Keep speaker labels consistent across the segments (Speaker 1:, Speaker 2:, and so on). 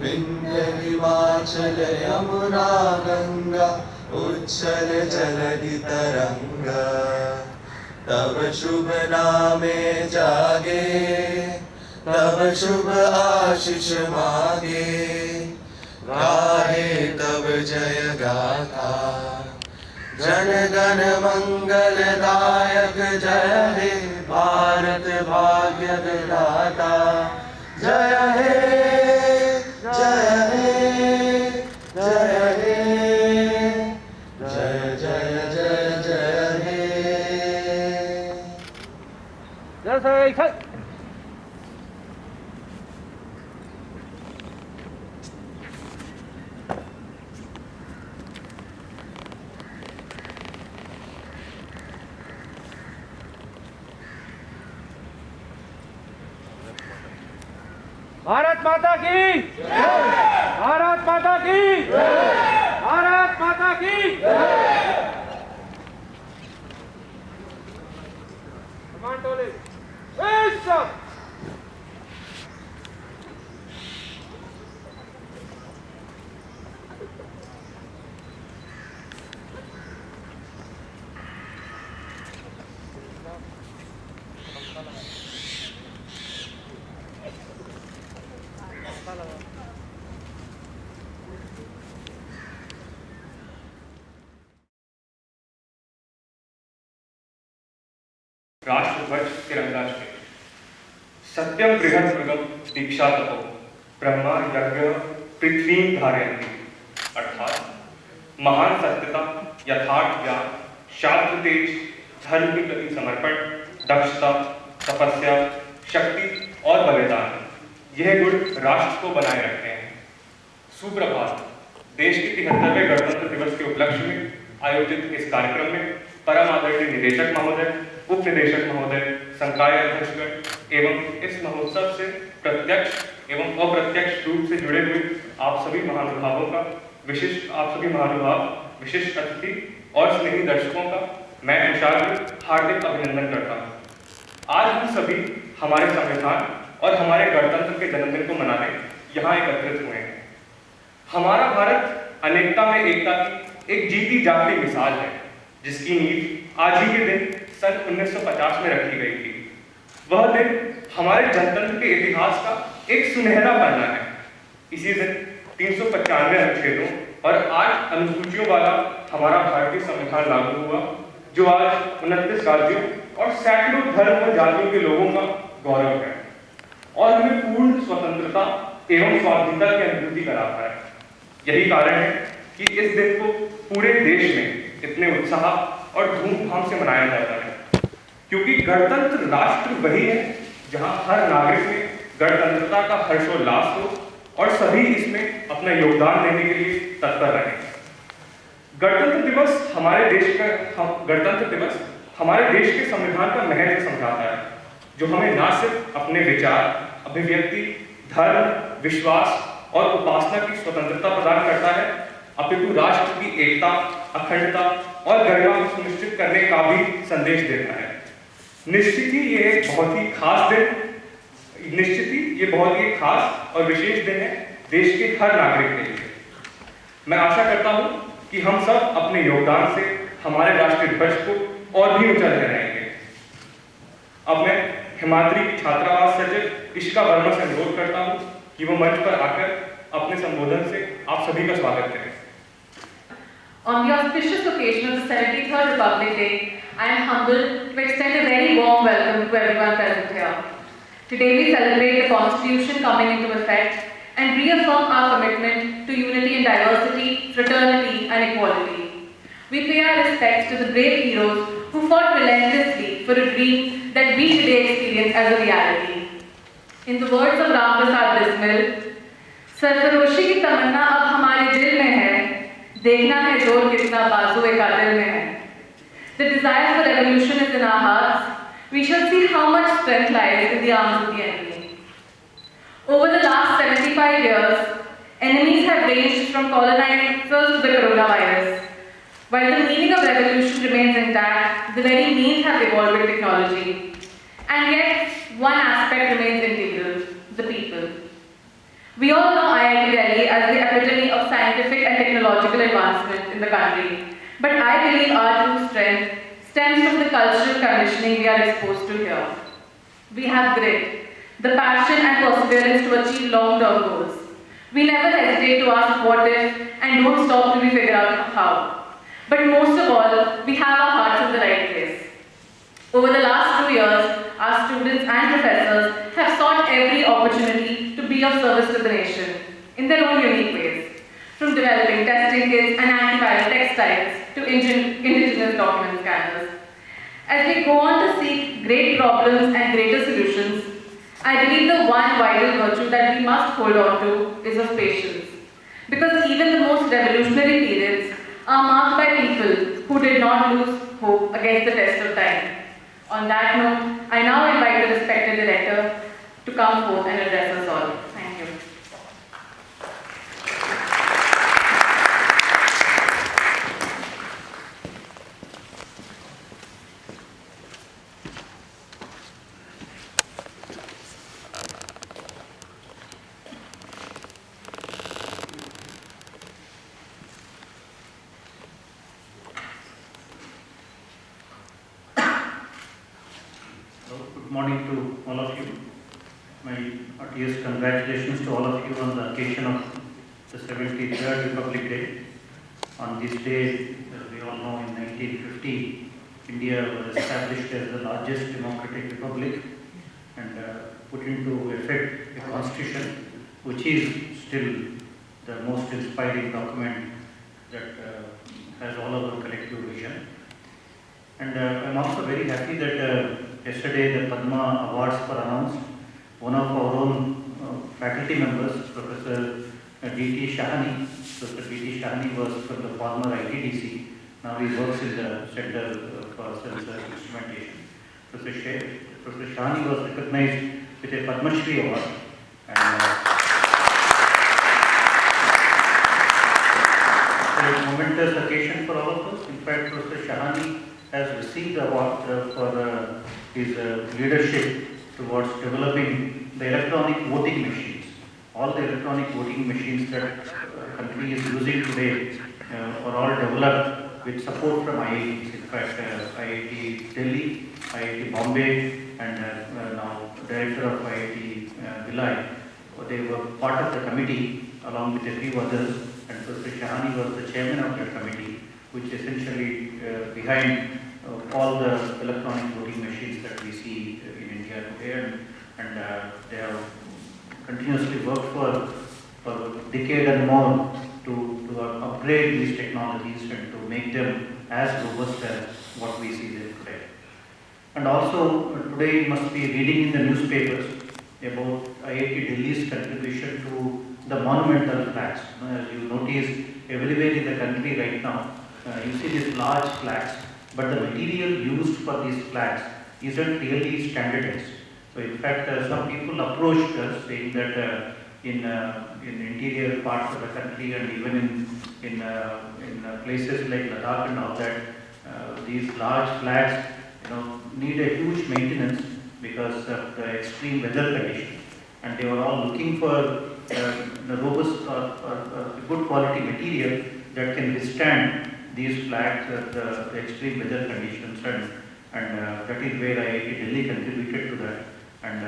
Speaker 1: विंध्य हिमाचल यमुना गंगा उच्छल जलधि तरंग, तब शुभ नामे जागे, तब शुभ आशीष मागे, गाहे तब जय गाथा। जन गण मंगलदायक जय हे भारत भाग्य विधाता। जय हे जय हे जय हे, जय जय जय जय हे।
Speaker 2: जय जय। भारत माता की जय, भारत माता की जय, भारत माता की जय। कमांड टोले
Speaker 3: राष्ट्रध्वज तिरंगाष्ट्र। सत्यम बृहद मृगम दीक्षा तपो ब्रह्मा यज्ञ पृथ्वी धारयन्ति। अर्थात महान सत्यता, यथार्थ ज्ञान, शास्त्र तेज, धर्म के प्रति समर्पण, दक्षता, तपस्या, शक्ति और बलिदान, यह गुण राष्ट्र को बनाए रखते हैं। सुप्रभात। देश के 73वें गणतंत्र दिवस के उपलक्ष्य में आयोजित इस कार्यक्रम में परम आदरणीय निदेशक महोदय, उप निदेशक महोदय, संकाय अध्यक्षगण एवं इस महोत्सव से प्रत्यक्ष एवं अप्रत्यक्ष रूप से जुड़े हुए आप सभी महानुभावों का विशिष्ट अतिथि और स्नेही दर्शकों का मैं हार्दिक अभिनंदन करता हूँ। आज हम सभी हमारे संविधान और हमारे गणतंत्र के जन्मदिन को मनाने यहाँ एकत्रित हुए हैं। हमारा भारत अनेकता में एकता की एक जीती जागती मिसाल है, जिसकी नींव आज ही के दिन सन 1950 में रखी गई थी। वह दिन हमारे जनतंत्र के इतिहास का एक सुनहरा पन्ना है। इसी दिन 395 अनुच्छेदों और 8 अनुसूचियों वाला हमारा भारतीय संविधान लागू हुआ, जो आज 29 राज्यों और सैकड़ों धर्म और जातियों के लोगों का गौरव है और हमें पूर्ण स्वतंत्रता एवं स्वाधीनता की अनुभूति कराता है। यही कारण है कि इस दिन को पूरे देश में इतने उत्साह और धूमधाम से मनाया जाता है, क्योंकि गणतंत्र राष्ट्र वही है जहां हर नागरिक में गणतंत्रता का हर्षोल्लास हो और सभी इसमें अपना योगदान देने के लिए तत्पर रहें। गणतंत्र दिवस हमारे देश के संविधान का महत्व समझाता है, जो हमें न सिर्फ अपने विचार, अभिव्यक्ति, धर्म, विश्वास और उपासना की स्वतंत्रता प्रदान करता है, अपितु राष्ट्र की एकता, अखंडता और गरिमा को सुनिश्चित करने का भी संदेश देता है। निश्चित ही ये बहुत ही खास और विशेष दिन है देश के हर नागरिक के लिए। मैं आशा करता हूं कि हम सब अपने योगदान से हमारे राष्ट्रीय ध्वज को और भी ऊंचा लहराएंगे। अब मैं हिमाद्री की छात्रावास सचिव इशिका वर्मा से अनुरोध करता हूं कि वो मंच पर आकर अपने संबोधन से आप सभी का स्वागत करें।
Speaker 4: On the auspicious occasion of the 73rd Republic Day, I am humbled to extend a very warm welcome to everyone present here. Today we celebrate the Constitution coming into effect and reaffirm our commitment to unity and diversity, fraternity and equality. We pay our respects to the brave heroes who fought relentlessly for a dream that we today experience as a reality. In the words of Ram Prasad Bismil, सरफरोशी की तमन्ना अब हमारे दिल में है, देखना है जोर कितना बाजुए कातिल में है. The desire for revolution is in our hearts. We shall see how much strength lies in the arms of the enemy. Over the last 75 years, enemies have ranged from colonizers to the coronavirus. While the meaning of revolution remains intact, the very means have evolved with technology. And yet, one aspect remains integral: the people. country. But I believe our true strength stems from the cultural conditioning we are exposed to here. We have grit, the passion and perseverance to achieve long-term goals. We never hesitate to ask what if and don't stop till we figure out how. But most of all, we have our hearts in the right place. Over the last 2 years, our students and professors have sought every opportunity to be of service to the nation in their own unique ways, from developing testing kits and antiviral textiles to indigenous document scanners. As we go on to seek great problems and greater solutions, I believe the one vital virtue that we must hold on to is of patience. Because even the most revolutionary periods are marked by people who did not lose hope against the test of time. On that note, I now invite the respected director to come forth and address us all. Thank you.
Speaker 5: Good morning to all of you. My heartiest congratulations to all of you on the occasion of the 73rd Republic Day. On this day, as we all know, in 1950, India was established as the largest democratic republic and put into effect a constitution which is still the most inspiring document that has all of our collective vision. And I'm also very happy that yesterday the Padma Awards were announced. One of our own faculty members, Professor D.T. Shahani. Professor D.T. Shahani was from the former ITDC. Now he works in the Center for Sensor Instrumentation. Professor Shahani was recognized with a Padma Shri Award. And, it's a momentous occasion for all of us. In fact, Professor Shahani has received the award for his leadership towards developing the electronic voting machines. All the electronic voting machines that the country is using today are all developed with support from IITs. In fact, IIT Delhi, IIT Bombay, and now director of IIT Bhilai. They were part of the committee along with a few others, and Professor Shahani was the chairman of that committee, which essentially behind all the electronic voting machines that we see in India today, and they have continuously worked for a decade and more to upgrade these technologies and to make them as robust as what we see there today. And also today you must be reading in the newspapers about IIT Delhi's contribution to the monumental flags. As you notice, everywhere in the country right now, you see these large flags, but the material used for these flags isn't really standardized. So in fact, some people approached us saying that in interior parts of the country and even in places like Ladakh and all that, these large flags, need a huge maintenance because of the extreme weather conditions. And they were all looking for the robust or good quality material that can withstand these flags at the extreme weather conditions, and that is where IIT Delhi contributed to that, and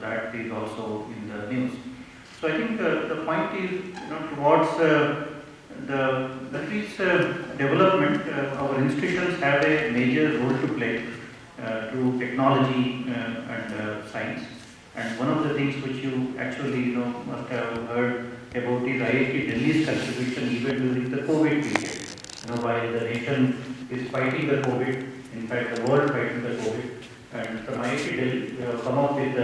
Speaker 5: that is also in the news. So I think the point is, towards the country's development, our institutions have a major role to play through technology and science. And one of the things which you actually must have heard about is IIT Delhi's contribution even during the COVID period. While the nation is fighting the COVID, in fact the world fighting the COVID, and from IIT Delhi we have come up with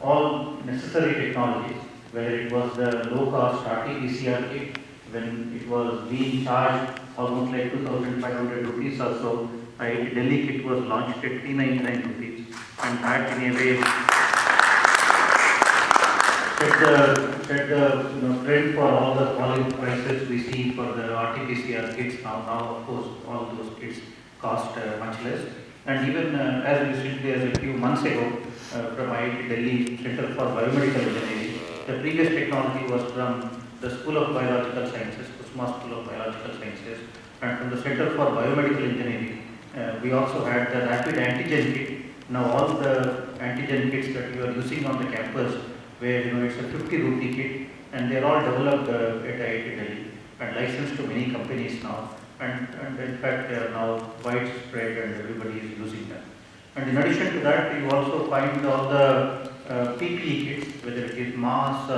Speaker 5: all necessary technologies, whether it was the low-cost RT-PCR kit, when it was being charged almost like 2,500 rupees or so, IIT Delhi kit was launched at 399 rupees, and that in a way set the trend for all the falling prices we see for the RT-PCR kits now. Now, of course, all those kits cost much less. And even as recently as a few months ago, from IIT Delhi Center for Biomedical Engineering, the previous technology was from the School of Biological Sciences, Kusma School of Biological Sciences, and from the Center for Biomedical Engineering, we also had the rapid antigen kit. Now all the antigen kits that you are using on the campus, where it's a 50 rupee kit, and they are all developed at IIT Delhi and licensed to many companies now. And in fact, they are now widespread and everybody is using them. And in addition to that, you also find all the PPE kits, whether it is masks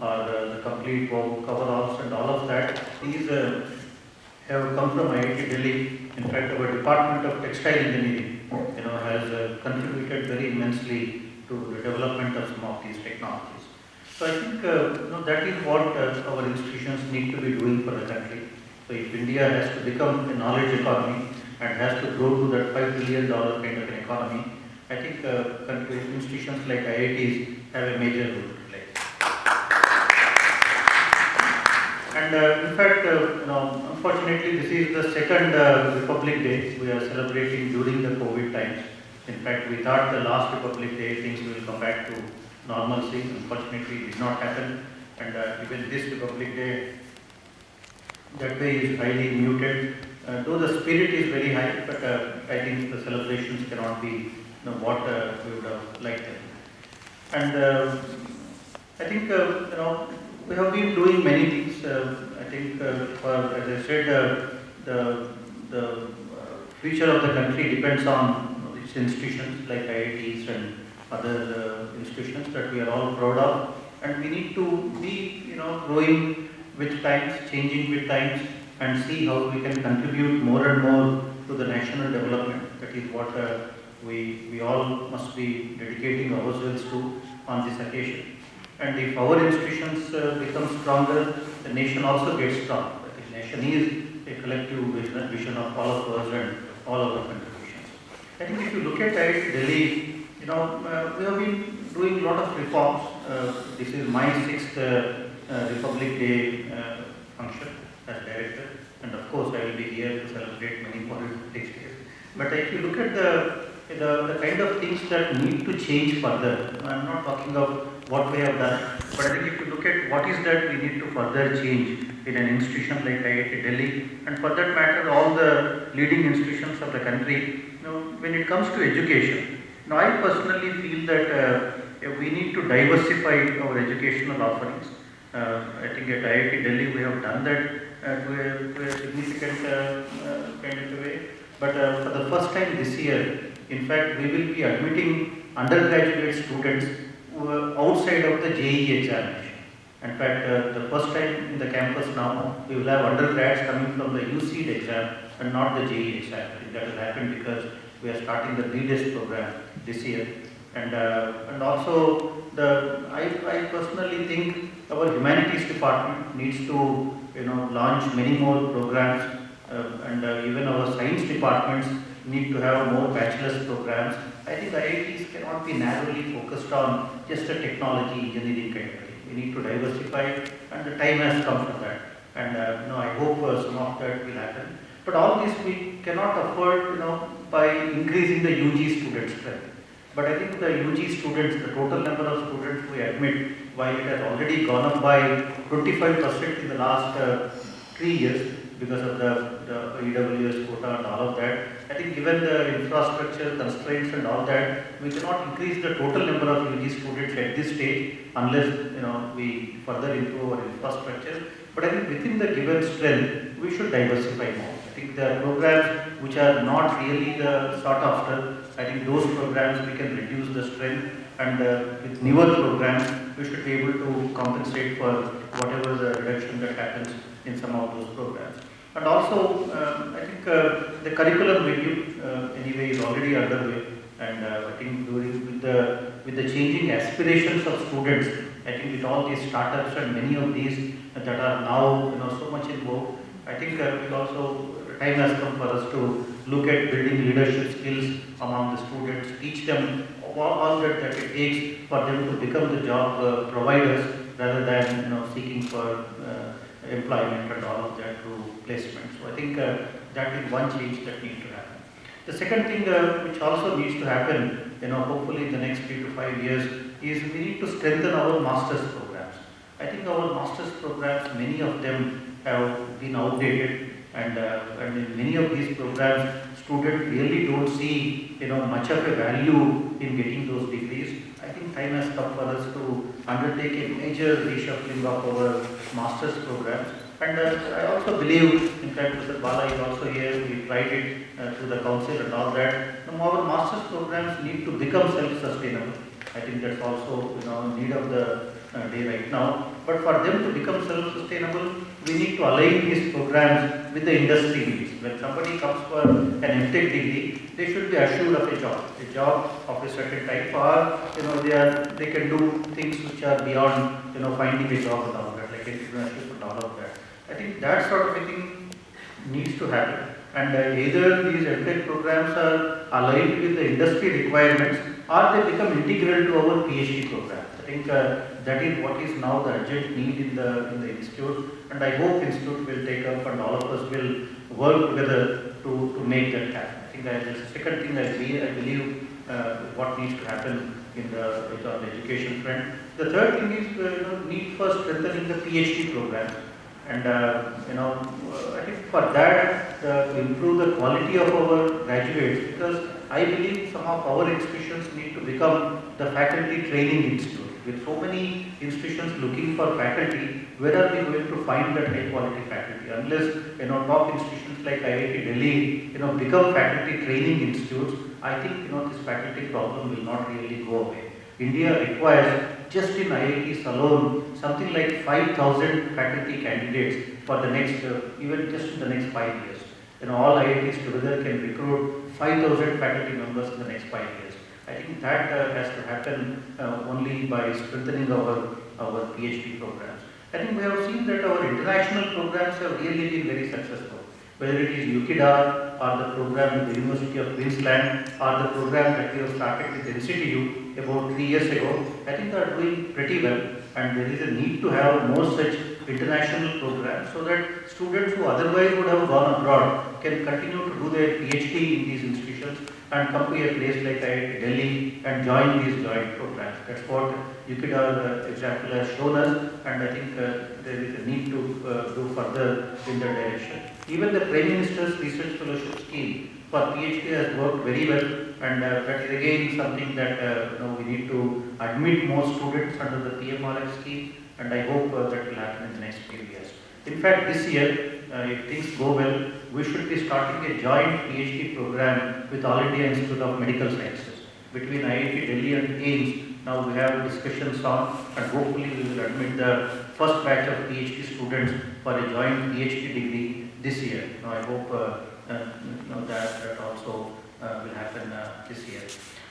Speaker 5: or the complete coveralls and all of that. These have come from IIT Delhi. In fact, our Department of Textile Engineering, has contributed very immensely to the development of some of these technologies. So I think that is what our institutions need to be doing for the country. So if India has to become a knowledge economy and has to grow to that $5 billion kind of an economy, I think institutions like IITs have a major role to play. And in fact, unfortunately, this is the second Republic Day we are celebrating during the COVID times. In fact, we thought the last Republic Day things will come back to normalcy. Unfortunately, it did not happen. And even this Republic Day, that way is highly muted. Though the spirit is very high, but I think the celebrations cannot be what we would have liked them. And I think we have been doing many things. I think, as I said, the future of the country depends on its institutions like IITs and other institutions that we are all proud of, and we need to be growing with times, changing with times, and see how we can contribute more and more to the national development. That is what we all must be dedicating ourselves to on this occasion. And if our institutions become stronger, the nation also gets strong. The nation is a collective vision of all of us and all of our contributions. I think if you look at IIT Delhi, we have been doing a lot of reforms. This is my 6th Republic Day function as director, and of course I will be here to celebrate many more Republic Days. But if you look at the kind of things that need to change further, I am not talking of what we have done, but I think if you look at what is that we need to further change in an institution like IIT Delhi, and for that matter all the leading institutions of the country, when it comes to education, I personally feel that we need to diversify our educational offerings. I think at IIT Delhi we have done that to a significant kind of a way. But for the first time this year, in fact, we will be admitting undergraduate students outside of the JEE examination. In fact, the first time in the campus now, we will have undergrads coming from the UCEED exam and not the JEE exam. That will happen because we are starting the BDES program this year. And also, I personally think our humanities department needs to launch many more programs, and even our science departments need to have more bachelor's programs. I think IITs cannot be narrowly focused on just a technology engineering kind of thing. We need to diversify, and the time has come for that. And I hope some of that will happen. But all this we cannot afford, by increasing the UG student strength. But I think the UG students, the total number of students we admit, while it has already gone up by 25% in the last 3 years because of the EWS quota and all of that, I think given the infrastructure constraints and all that, we cannot increase the total number of UG students at this stage unless we further improve our infrastructure. But I think within the given strength, we should diversify more. I think there are programs which are not really the sought after. I think those programs we can reduce the strength, and with newer programs we should be able to compensate for whatever the reduction that happens in some of those programs. And also I think the curriculum review anyway is already underway, and I think with the changing aspirations of students, I think with all these startups and many of these that are now so much in vogue, I think time has come for us to look at building leadership skills among the students, teach them all that it takes for them to become the job providers rather than seeking for employment and all of that through placement. So I think that is one change that needs to happen. The second thing which also needs to happen, hopefully in the next 3 to 5 years, is we need to strengthen our master's programs. I think our master's programs, many of them have been outdated, and in many of these programs, students really don't see much of a value in getting those degrees. I think time has come for us to undertake a major reshuffling of our master's programs. And I also believe, in fact, Mr. Bala is also here, we tried it through the council and all that. Our master's programs need to become self-sustainable. I think that's also need of the day right now. But for them to become self-sustainable, we need to align these programs with the industry needs. When somebody comes for an MTech degree, they should be assured of a job of a certain type, or they can do things which are beyond finding a job and all that, like entrepreneurship and all of that. I think that sort of a thing needs to happen. And either these MTech programs are aligned with the industry requirements, or they become integral to our PhD program. I think that is what is now the urgent need in the institute, and I hope institute will take up and all of us will work together to make that happen. I think that is the second thing I believe what needs to happen on the education front. The third thing is need for strengthening the PhD program. And I think for that to improve the quality of our graduates, because I believe some of our institutions need to become the faculty training institute. With so many institutions looking for faculty, where are we going to find that high quality faculty? Unless top institutions like IIT Delhi become faculty training institutes, I think this faculty problem will not really go away. India requires, just in IITs alone, something like 5,000 faculty candidates for the next, even just in the next 5 years. All IITs together can recruit 5,000 faculty members in the next 5 years. I think that has to happen only by strengthening our PhD programs. I think we have seen that our international programs have really been very successful. Whether it is UKIDA or the program with the University of Queensland or the program that we have started with NCTU about 3 years ago, I think they are doing pretty well, and there is a need to have more such international programs so that students who otherwise would have gone abroad can continue to do their PhD in these institutions and come to a place like IIT Delhi and join these joint programs. That's what UKIDA example has shown us, and I think there is a need to do further in that direction. Even the Prime Minister's Research Fellowship Scheme for PhD has worked very well, and that is again something that we need to admit more students under the PMRF scheme, and I hope that will happen in the next few years. In fact, this year, if things go well, we should be starting a joint PhD program with All India Institute of Medical Sciences between IIT Delhi and AIIMS. Now we have discussions on, and hopefully we will admit the first batch of PhD students for a joint PhD degree this year. Now I hope that also will happen this year.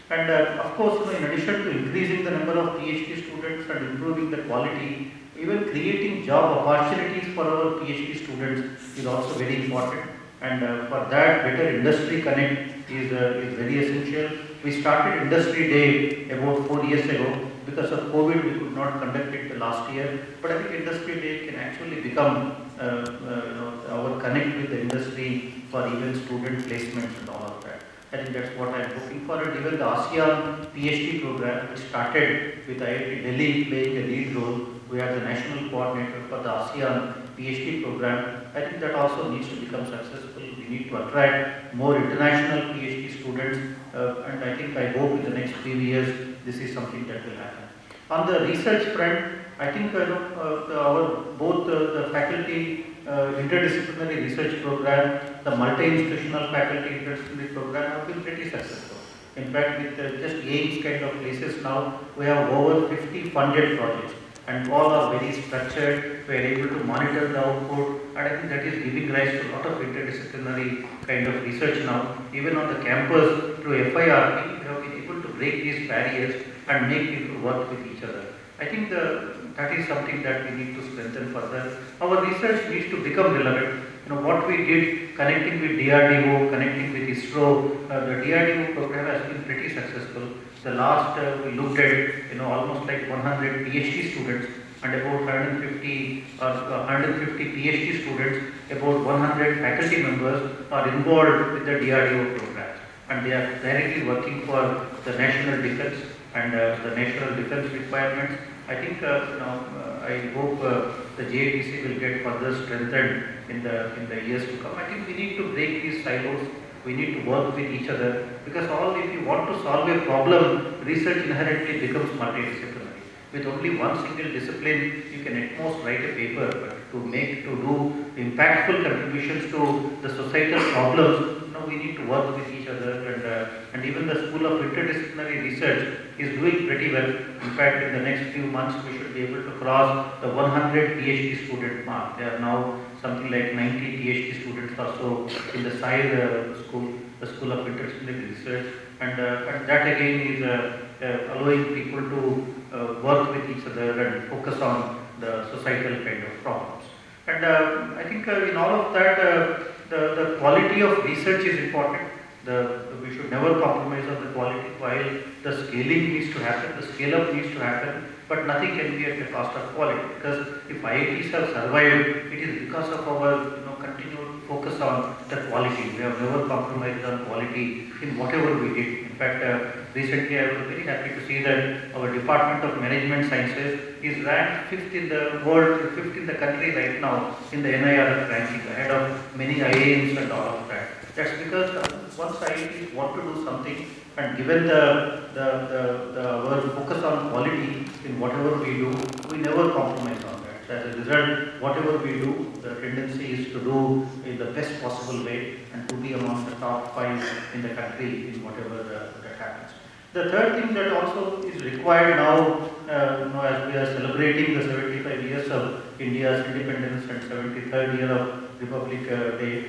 Speaker 5: And of course, in addition to increasing the number of PhD students and improving the quality, even creating job opportunities for our PhD students is also very important. And for that, better industry connect is very essential. We started Industry Day about 4 years ago. Because of COVID, we could not conduct it last year. But I think Industry Day can actually become our connect with the industry for even student placements and all of that. I think that's what I'm hoping for. And even the ASEAN PhD program, which started with IIT Delhi playing a lead role. We are the national coordinator for the ASEAN PhD program. I think that also needs to become successful. We need to attract more international PhD students, and I hope in the next few years this is something that will happen. On the research front, I think both the faculty interdisciplinary research program, the multi-institutional faculty interdisciplinary program have been pretty successful. In fact, with just AIIMS kind of places now, we have over 50 funded projects, and all are very structured. We are able to monitor the output, and I think that is giving rise to a lot of interdisciplinary kind of research now. Even on the campus through FIRP, we have been able to break these barriers and make people work with each other. I think that is something that we need to strengthen further. Our research needs to become relevant. What we did connecting with DRDO, connecting with ISRO, the DRDO program has been pretty successful. The last we looked at almost like 100 PhD students and about 150 PhD students, about 100 faculty members are involved with the DRDO program, and they are directly working for the national defense. and the national defense requirements. I think I hope the JATC will get further strengthened in the years to come. I think we need to break these silos. We need to work with each other, because if you want to solve a problem, research inherently becomes multidisciplinary. With only one single discipline, you can at most write a paper, but to do impactful contributions to the societal problems, we need to work with each other, and even the School of Interdisciplinary Research is doing pretty well. In fact, in the next few months, we should be able to cross the 100 PhD student mark. There are now something like 90 PhD students or so in the school, the School of Interdisciplinary Research, and that again is allowing people to work with each other and focus on the societal kind of problems. And I think in all of that, the quality of research is important. We should never compromise on the quality, while the scaling needs to happen, the scale up needs to happen, but nothing can be at the cost of quality. Because if IITs have survived, it is because of our continued focus on the quality. We have never compromised on quality in whatever we did. In fact, recently I was very happy to see that our Department of Management Sciences is ranked 5th in the world, 5th in the country right now in the NIRF ranking, ahead of many IIMs and all of that. That's because once IITs want to do something, and given our focus on quality in whatever we do, we never compromise on that. So as a result, whatever we do, the tendency is to do in the best possible way and to be among the top 5 in the country in whatever that happens. The third thing that also is required now, as we are celebrating the 75 years of India's independence and 73rd year of Republic Day,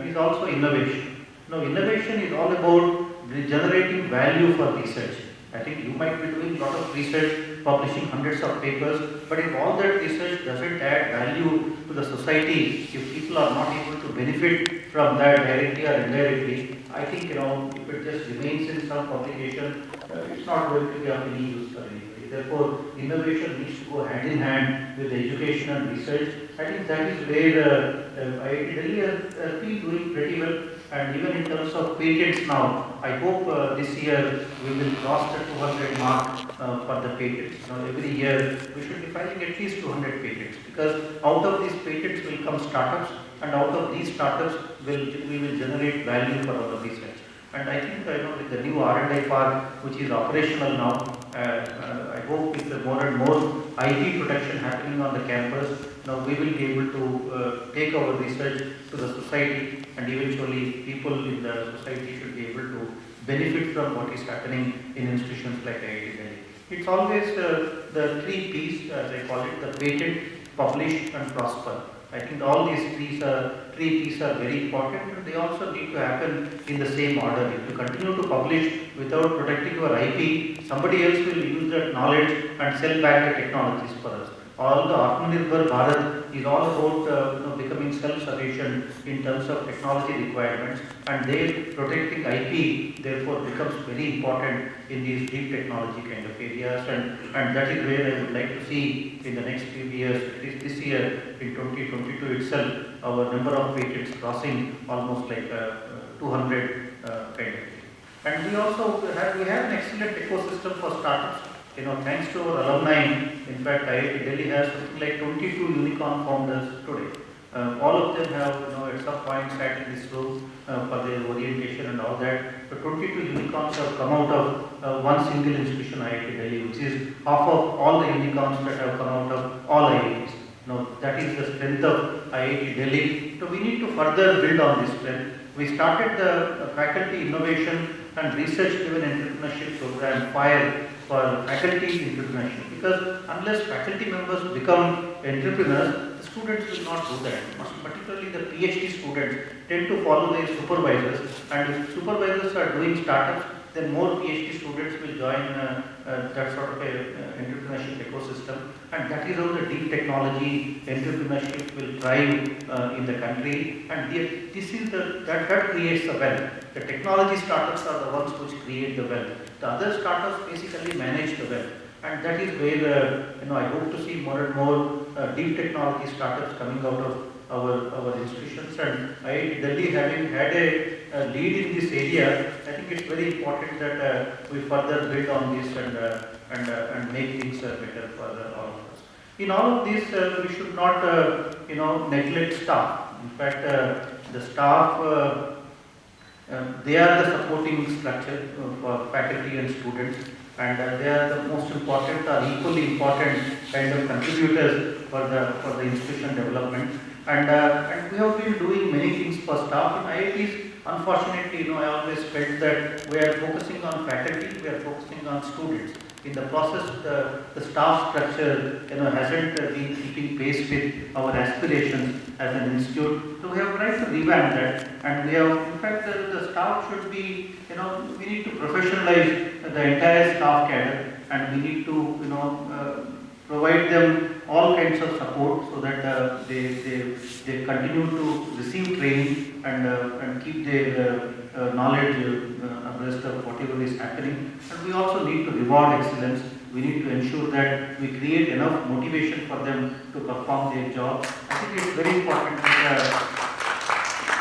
Speaker 5: is also innovation. Now, innovation is all about generating value for research. I think you might be doing a lot of research, publishing hundreds of papers, but if all that research doesn't add value to the society, if people are not able to benefit from that directly or indirectly, I think if it just remains in some publication, it's not going to be of any use for anybody. Therefore, innovation needs to go hand in hand with education and research. I think that is where IIT Delhi has been doing pretty well. And even in terms of patents now, I hope this year we will cross the 200 mark for the patents. Every year we should be filing at least 200 patents, because out of these patents will come startups, and out of these startups we will generate value for our research. And I think with the new R&D park, which is operational now, I hope with more and more IP protection happening on the campus, now we will be able to take our research to the society, and eventually people in the society should be able to benefit from what is happening in institutions like IIT Delhi. It's always the 3 P's, as I call it, the patent, publish and prosper. I think all these 3 P's are very important, and they also need to happen in the same order. If you continue to publish without protecting your IP, somebody else will use that knowledge and sell back the technologies for us. All the Atmanirbhar Bharat is all about becoming self-sufficient in terms of technology requirements, and protecting IP therefore becomes very important in these deep technology kind of areas, and that is where I would like to see in the next few years, at least this year in 2022 itself, our number of patents crossing almost like 200 kind of. And we also have an excellent ecosystem for startups. Thanks to our alumni, in fact, IIT Delhi has something like 22 unicorn founders today. All of them have, at some point sat in this room for their orientation and all that. The 22 unicorns have come out of one single institution, IIT Delhi, which is half of all the unicorns that have come out of all IITs. That is the strength of IIT Delhi. So we need to further build on this strength. We started the faculty innovation and research-driven entrepreneurship program FIRE for faculty entrepreneurship, because unless faculty members become entrepreneurs, the students will not do that. Particularly the PhD students tend to follow their supervisors, and if supervisors are doing startups, then more PhD students will join that sort of a entrepreneurship ecosystem, and that is how the deep technology entrepreneurship will thrive in the country, and this is that creates the wealth. The technology startups are the ones which create the wealth. The other startups basically manage the wealth, and that is where I hope to see more and more deep technology startups coming out of our institutions, and IIT Delhi having had a lead in this area, I think it's very important that we further build on this and make things better for all of us. In all of this, we should not neglect staff. In fact, the staff they are the supporting structure for faculty and students, and they are the most important or equally important kind of contributors for the institution development. And we have been doing many things for staff in IITs. Unfortunately, I always felt that we are focusing on faculty, we are focusing on students. In the process, the staff structure, hasn't been keeping pace with our aspirations as an institute. So we have tried to revamp that, and we have, in fact, the staff should be, we need to professionalize the entire staff cadre, and we need to, provide them all kinds of support so that they continue to receive training and keep their knowledge abreast of whatever is happening. And we also need to reward excellence. We need to ensure that we create enough motivation for them to perform their job. I think it's very important that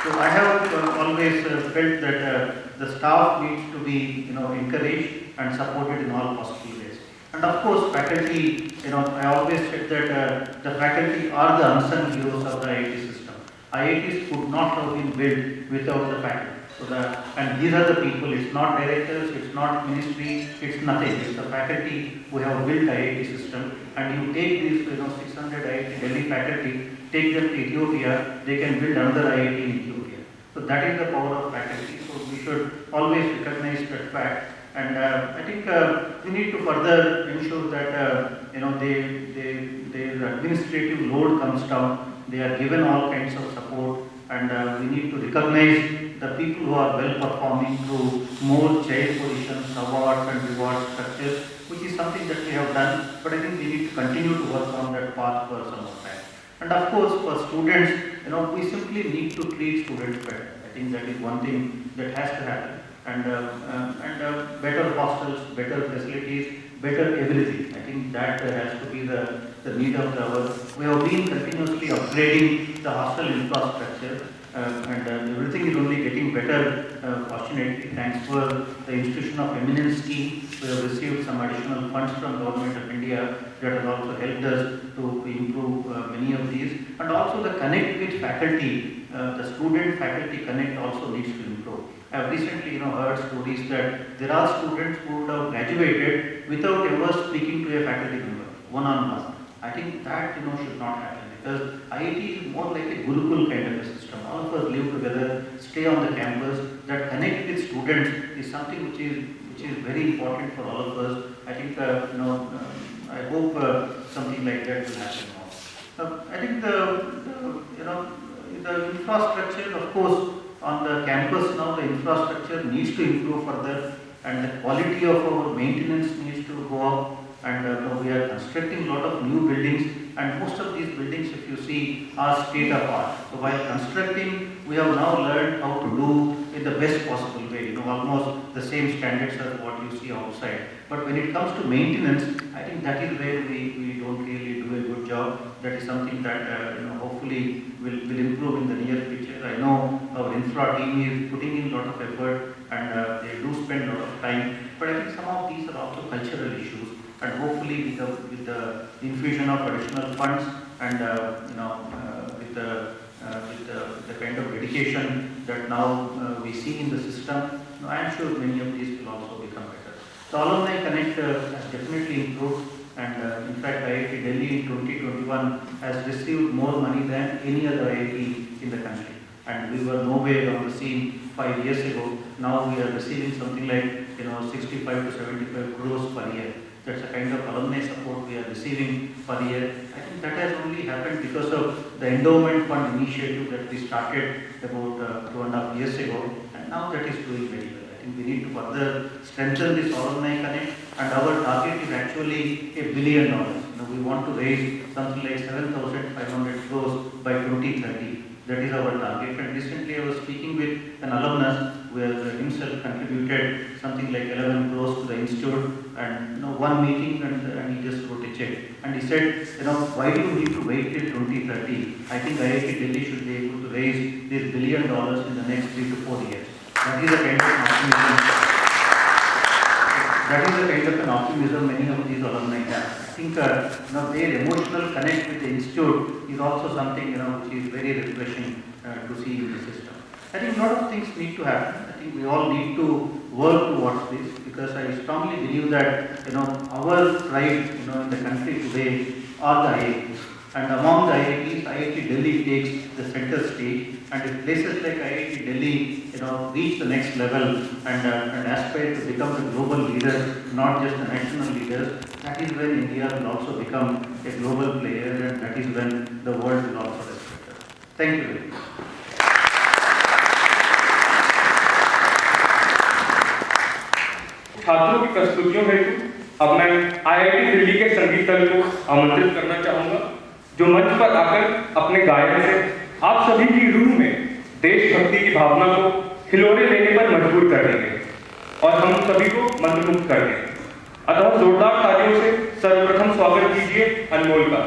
Speaker 5: so I have always felt that the staff needs to be encouraged and supported in all possible ways. And of course, faculty, I always said that the faculty are the unsung heroes of the IIT system. IITs could not have been built without the faculty. So and these are the people, it's not directors, it's not ministry, it's nothing. It's the faculty who have built IIT system. And you take these 600 IIT Delhi faculty, take them to Ethiopia, they can build another IIT in Ethiopia. So that is the power of faculty. So we should always recognize that fact. And I think we need to further ensure that their administrative load comes down. They are given all kinds of support, and we need to recognize the people who are well performing through more chair positions, awards and reward structures, which is something that we have done. But I think we need to continue to work on that path for some more time. And of course, for students, we simply need to treat students better. I think that is one thing that has to happen. And better hostels, better facilities, better everything. I think that has to be the need of the hour. We have been continuously upgrading the hostel infrastructure, and everything is only getting better, fortunately. Thanks for the Institution of Eminence scheme, we have received some additional funds from Government of India that has also helped us to improve many of these. And also the connect with faculty, the student-faculty connect also needs to improve. I have recently heard stories that there are students who would have graduated without ever speaking to a faculty member, one-on-one. I think that should not happen, because IIT is more like a Gurukul kind of a system. All of us live together, stay on the campus. That connect with students is something which is very important for all of us. I think I hope something like that will happen more. I think the infrastructure, of course, on the campus now, the infrastructure needs to improve further, and the quality of our maintenance needs to go up. And we are constructing a lot of new buildings, and most of these buildings, if you see, are state of art. So while constructing, we have now learned how to do in the best possible way, almost the same standards as what you see outside. But when it comes to maintenance, I think that is where we don't really do a good job. That is something that hopefully will improve in the near future. I know our infra team is putting in a lot of effort, and they do spend a lot of time. But I think some of these are also cultural issues. And hopefully, with the infusion of additional funds and with the kind of dedication that now we see in the system, I am sure many of these will also become better. The Alumni Connect has definitely improved, and in fact, IIT Delhi in 2021 has received more money than any other IIT in the country. And we were nowhere on the scene 5 years ago. Now we are receiving something like 65 to 75 crores per year. That's the kind of alumni support we are receiving per year. I think that has only happened because of the endowment fund initiative that we started about 2.5 years ago, and now that is doing very well. I think we need to further strengthen this alumni connect, and our target is actually $1 billion. We want to raise something like 7,500 crores by 2030. That is our target. And recently I was speaking with an alumnus who has himself contributed something like 11 crores to the institute, and one meeting and he just wrote a check. And he said, why do you need to wait till 2030? I think IIT Delhi should be able to raise this $1 billion in the next 3 to 4 years. That is the kind of optimism. That is the kind of an optimism many of these alumni have. I think their emotional connect with the institute is also something which is very refreshing to see in the system. I think a lot of things need to happen. I think we all need to work towards this, because I strongly believe that our pride in the country today are the IITs. And among the IITs, IIT Delhi takes the center stage, and if places like IIT Delhi reach the next level and aspire to become the global leaders, not just the national leaders, that is when India will also become a global player, and that is when the world will also respect us. Thank you very much.
Speaker 3: छात्रों की प्रस्तुतियों हेतु अब मैं IIT Delhi के संगीत दल को आमंत्रित करना चाहूंगा, जो मंच पर आकर अपने गायन से आप सभी की रूह में देशभक्ति की भावना को हिलोरे लेने पर मजबूर कर देंगे और हम सभी को मंत्रमुग्ध कर देंगे। अतः जोरदार तालियों से सर्वप्रथम स्वागत कीजिए अनमोल का।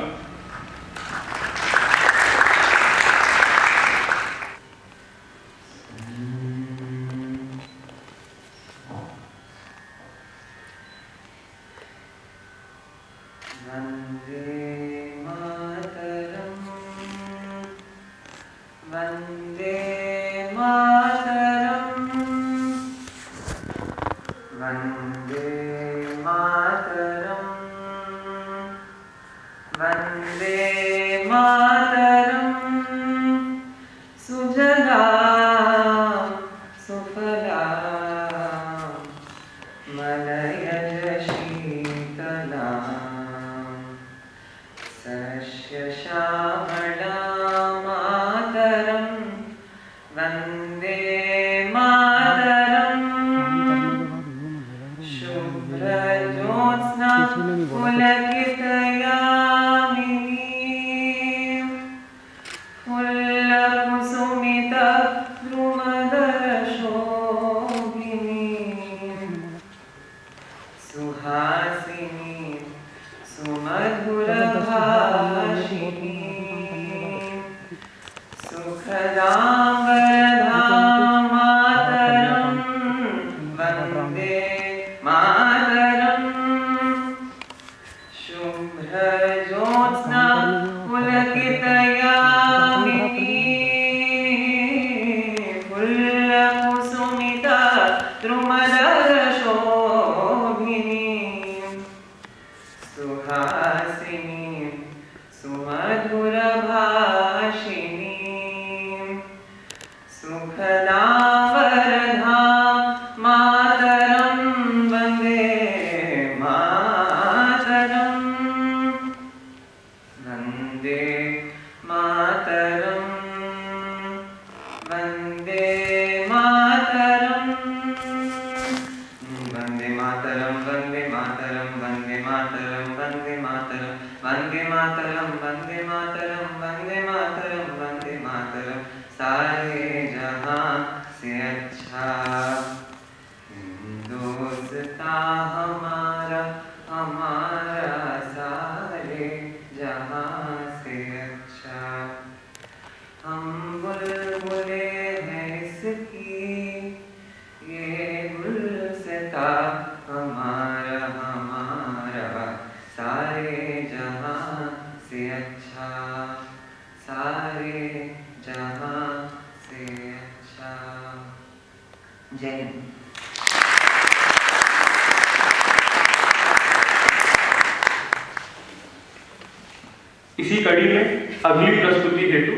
Speaker 3: इसी कड़ी में अगली प्रस्तुति हेतु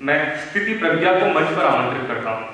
Speaker 3: मैं स्थिति प्रज्ञा को मंच पर आमंत्रित करता हूं।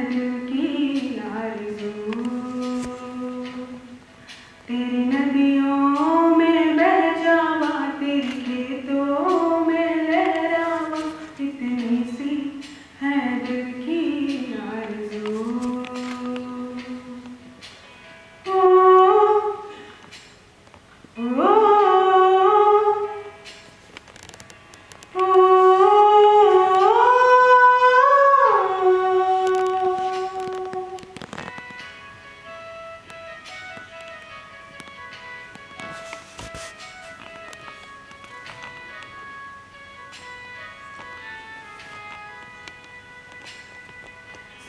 Speaker 6: दिल की आरज़ू। तेरी नदियों में बह जावा, तेरी खेतों में लहरावा, इतनी सी है दिल की आरज़ू। ओ ओ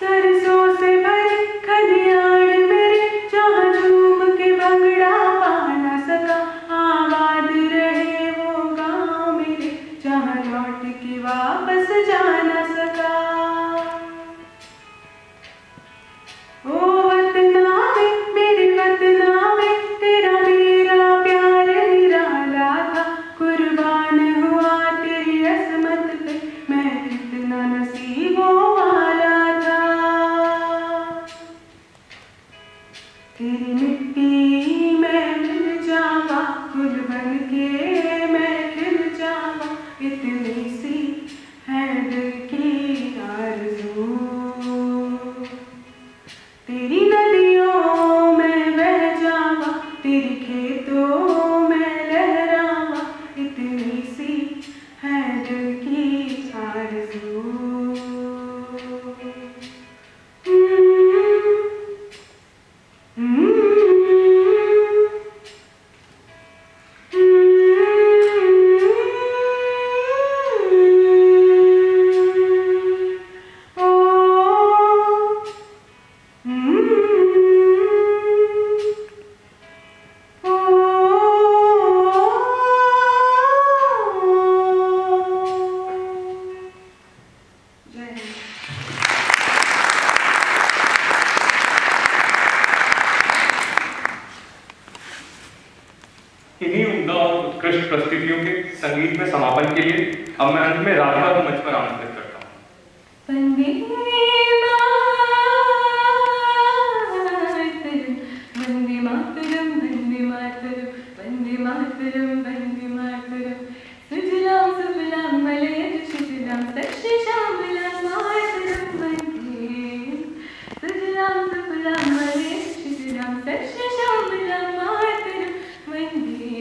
Speaker 6: सरसों से भरी खलियान मेरे, जहाँ झूम के भंगड़ा पा ना सका, आबाद रहे वो गाँव मेरे, जहाँ लौट के वापस जा ना सका। ओ वतना में, मेरे वतना में, तेरा मेरा प्यार निराला था, कुर्बान हुआ तेरी असमत पे, मैं कितना नसीबों वाला था। तेरी मिट्टी में मिल जावा, फूल बन के मैं खिल जावा, इतनी सी है दिल की आरज़ू। तेरी नदियों में बह जावा, तेरी खेतों में लहरावा, इतनी सी है दिल की आरज़ू।
Speaker 3: इन्हीं उम्दा और उत्कृष्ट प्रस्तुतियों के संगीत में समापन के लिए अब मैं अंत में राधिका को मंच पर आमंत्रित करता हूँ।
Speaker 6: वंदे मातरम, वंदे मातरम, वंदे मातरम, वंदे मातरम, सुजलाम सुफलाम मलयज शिशिराम सस्य श्यामलाम मातरम वंदे, सुजलाम सुफलाम मलयज शिशिराम सस्य श्यामलाम मातरम वंदे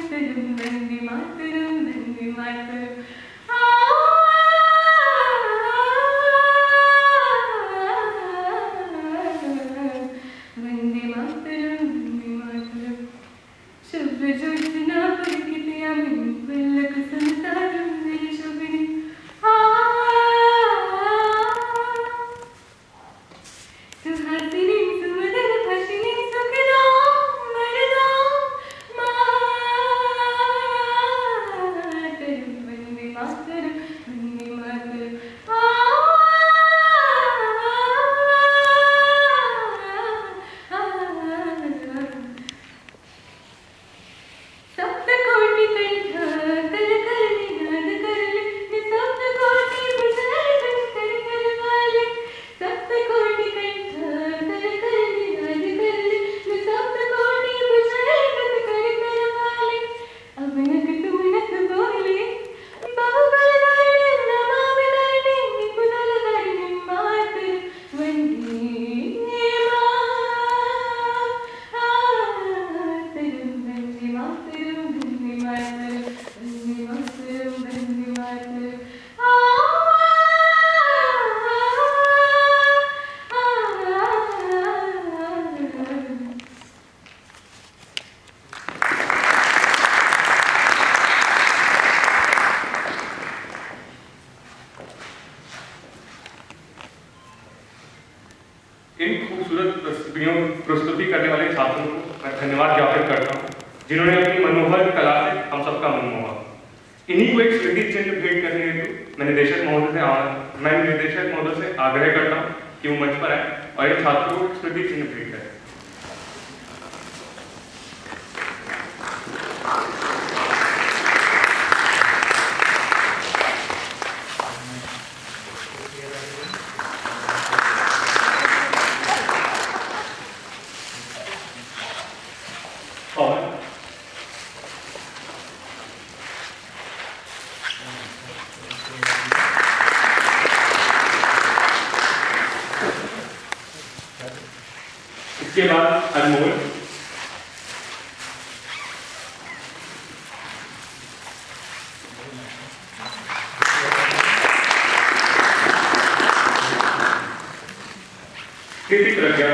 Speaker 6: मातरम, वंदे मातरम, वंदे मातरम। वंदे मातरम, वंदे मातरम। शुभ ज्योत्स्ना पुलकितया पल्लक संसारं मेरी शोभिनी। सुहासिनी सुमधुर भाषिणी सुखदां वरदां मातरम, वंदे मातरम, वंदे मातरम। सप्तकोटि कंठ कलकल निनाद करले, निःशब्द कोटि भुजल कर कर वाले, सप्तकोटि कंठ कलकल निनाद करले, निःशब्द कोटि भुजल कर कर वाले, अब नक तुम नक बोले, बाहुबल दायने नमामि दायने, निपुणल दायने मातरम वंदे मातरम, वंदे मातरम, वंदे मातरम, वंदे मातरम, वंदे मातरम।
Speaker 3: इन खूबसूरत प्रस्तुति करने वाले छात्रों को मैं धन्यवाद ज्ञापित करता हूँ, जिन्होंने अपनी मनोहर कला से हम सबका मन मोहा। इन्हीं को एक स्मृति चिन्ह भेंट करने हेतु मैं निदेशक महोदय से आग्रह करता हूँ कि वो मंच पर आए और इन छात्रों को स्मृति चिन्ह भेंट करें। इसके बाद अनमोल, कृति प्रज्ञा,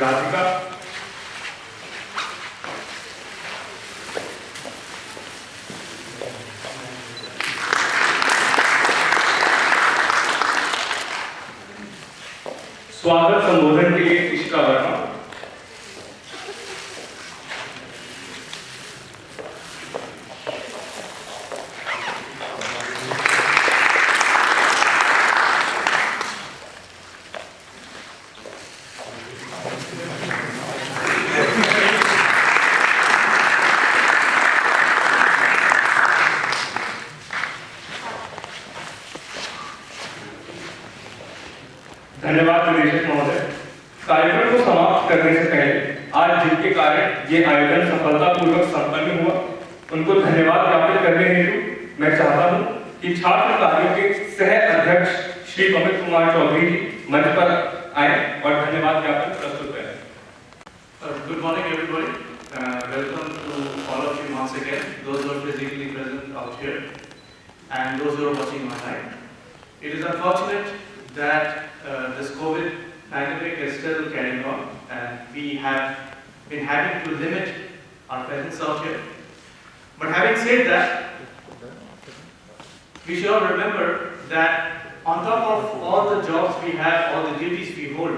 Speaker 3: राधिका, स्वागत संबोधन के लिए इशिका वर्मा, धन्यवाद निदेशक महोदय। कार्यक्रम को समाप्त करने से पहले आज जिनके कारण ये आयोजन सफलतापूर्वक संपन्न हुआ, उनको धन्यवाद ज्ञापित करने हेतु मैं चाहता हूं कि छात्र कार्यों के सह अध्यक्ष श्री अमित कुमार चौधरी जी मंच पर आए और धन्यवाद ज्ञापन प्रस्तुत करें।
Speaker 7: Good morning, everybody. Welcome to all of you once again, those who are physically present out here and those who are watching online. It is unfortunate that this COVID pandemic is still carrying on, and we have been having to limit our presence out here. But having said that, we should all remember that on top of all the jobs we have, all the duties we hold,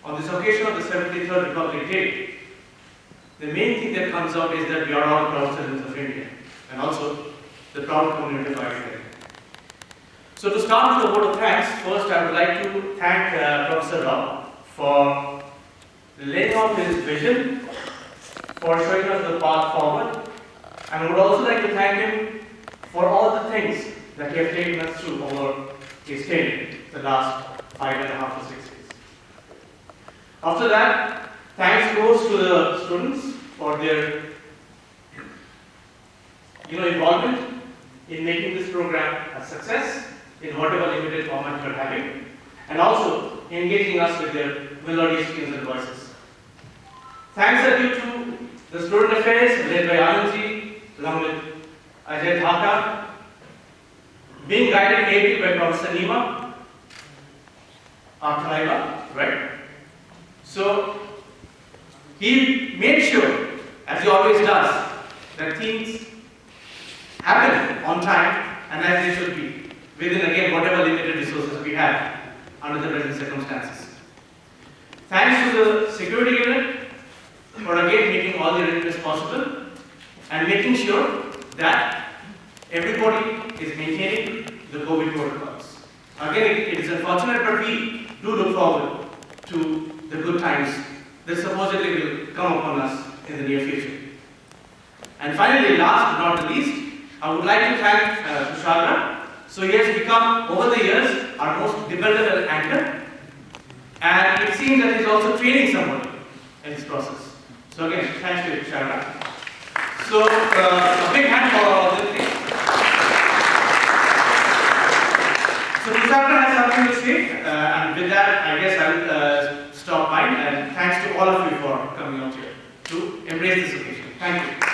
Speaker 7: on this occasion of the 73rd Republic Day, the main thing that comes out is that we are all proud citizens of India, and also the proud community of India. So to start with a vote of thanks, first I would like to thank Professor Rao for laying out his vision, for showing us the path forward, and I would also like to thank him for all the things that he has taken us through over his tenure, the last 5.5 to 6 years. After that, thanks goes to the students for their involvement in making this program a success in whatever limited format you are having, and also engaging us with their melodious tunes and voices. Thanks are due to the Student Affairs led by Anandji, along with Ajay Dhaka, being guided ably by Professor Nima, Arthaiva, right? So he made sure, as he always does, that things happen on time and as they should be, within again whatever limited resources we have under the present circumstances. Thanks to the security unit for again making all the arrangements possible and making sure that everybody is maintaining the COVID protocols. Again, it is unfortunate, but we do look forward to the good times that supposedly will come upon us in the near future. And finally, last but not the least, I would like to thank Tushagra. So he has become, over the years, our most dependable anchor, and it seems that he is also training somebody in this process. So again, thanks to Tushagra. So a big hand for all this thing. So Tushagra has something to say, and with that, I guess I will stop mine. And thanks to all of you for coming out here to embrace this occasion. Thank you.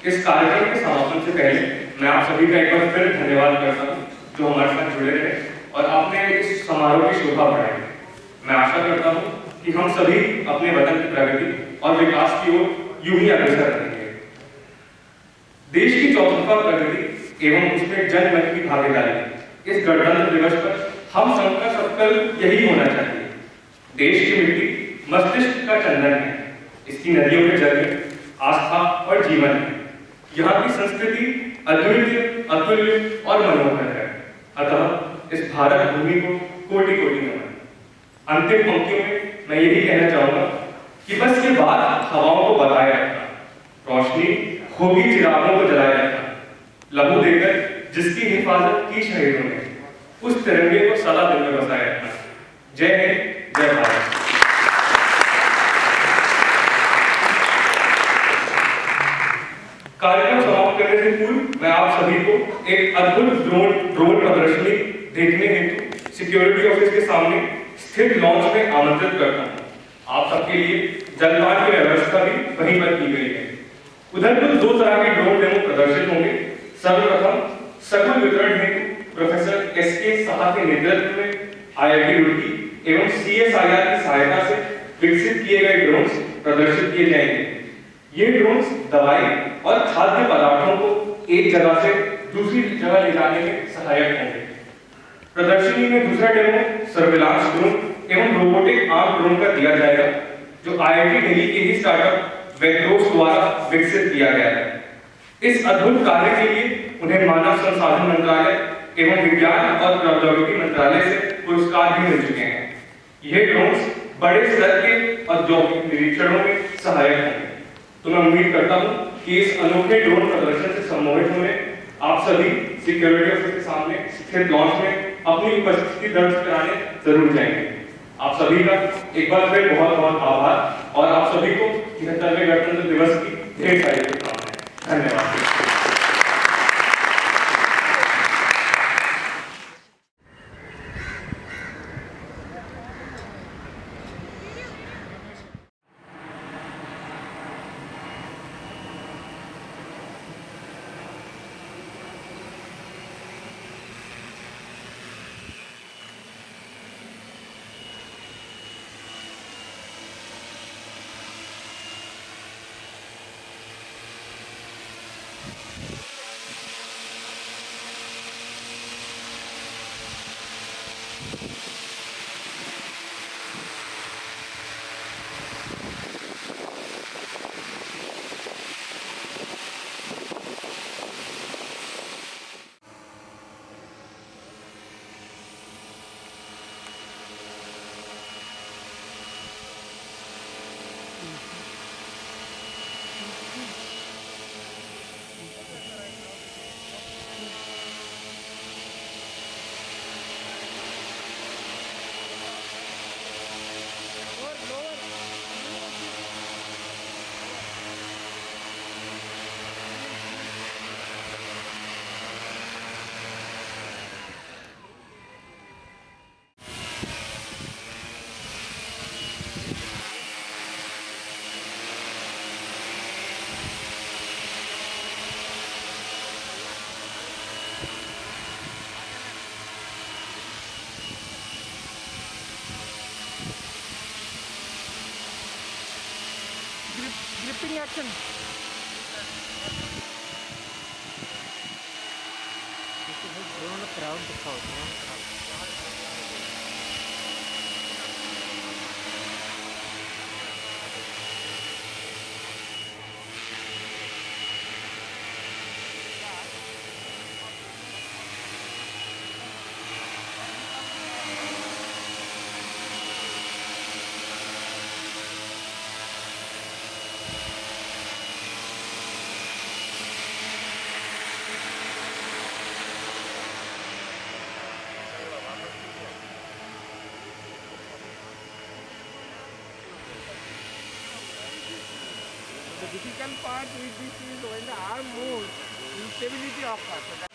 Speaker 3: इस कार्यक्रम के समापन से पहले मैं आप सभी का एक बार फिर धन्यवाद करता हूं जो हमारे साथ जुड़े रहे और आपने इस समारोह की शोभा बढ़ाई। मैं आशा करता हूं कि हम सभी अपने वतन की प्रगति और विकास की ओर यूं ही अग्रसर रहेंगे। देश की चौतरफा प्रगति एवं उसमें जनमत की भागीदारी, इस गणतंत्र दिवस पर हम सबका संकल्प यही होना चाहिए। देश की मिट्टी मस्तिष्क का चंदन है, इसकी नदियों के जल में आस्था और जीवन है। यहाँ की संस्कृति अद्वितीय, अतुल्य और मनोहर है। अतः इस भारत भूमि को कोटि कोटि नमन। अंतिम पंक्तियों में मैं यही कहना चाहूंगा कि बस ये बात हवाओं को बताए रखना, रोशनी होगी चिरागों को जलाए रखना, लहू देकर जिसकी हिफाजत की शहीदों ने, उस तिरंगे को सदा दिल में बसाए रखना। जय हिंद, जय भारत। कार्यक्रम समाप्त करने से पूर्व मैं आप सभी को एक अद्भुत ड्रोन प्रदर्शनी देखने हेतु सिक्योरिटी ऑफिस के सामने स्थित लॉन्च में आमंत्रित करता हूं। आप सबके लिए जलपान की व्यवस्था भी वहीं पर की गई है। उधर कुल 2 तरह के ड्रोन डेमो प्रदर्शित होंगे। सर्वप्रथम सकुल वितरण हेतु प्रोफेसर एसके साहा के नेतृत्व में IIT रुड़की एवं CSIR की सहायता से विकसित किए गए ड्रोन्स प्रदर्शित किए जाएंगे। ये ड्रोन्स दवाई और खाद्य पदार्थों को एक जगह से दूसरी जगह ले जाने में सहायक होंगे। प्रदर्शनी में दूसरा डेमो सर्विलांस ड्रोन एवं रोबोटिक आर्म ड्रोन का दिया जाएगा, जो IIT दिल्ली के ही स्टार्टअप वेक्रोस द्वारा विकसित किया गया है। इस अद्भुत कार्य के लिए उन्हें मानव संसाधन मंत्रालय एवं विज्ञान और प्रौद्योगिकी मंत्रालय से पुरस्कार भी मिल चुके हैं। ये ड्रोन्स बड़े स्तर के औद्योगिक निरीक्षणों में सहायक होंगे। तो मैं उम्मीद करता हूं कि इस अनोखे ड्रोन प्रदर्शन से सम्मोहित होने आप सभी सिक्योरिटी ऑफिस के सामने स्थित लॉन्च में अपनी उपस्थिति दर्ज कराने जरूर जाएंगे। आप सभी का एक बार फिर बहुत बहुत आभार और आप सभी को 73वें गणतंत्र दिवस की ढेर सारी शुभकामनाएं। धन्यवाद।
Speaker 2: Gripping action. Crowd The difficult part with this is when the arm moves, instability occurs.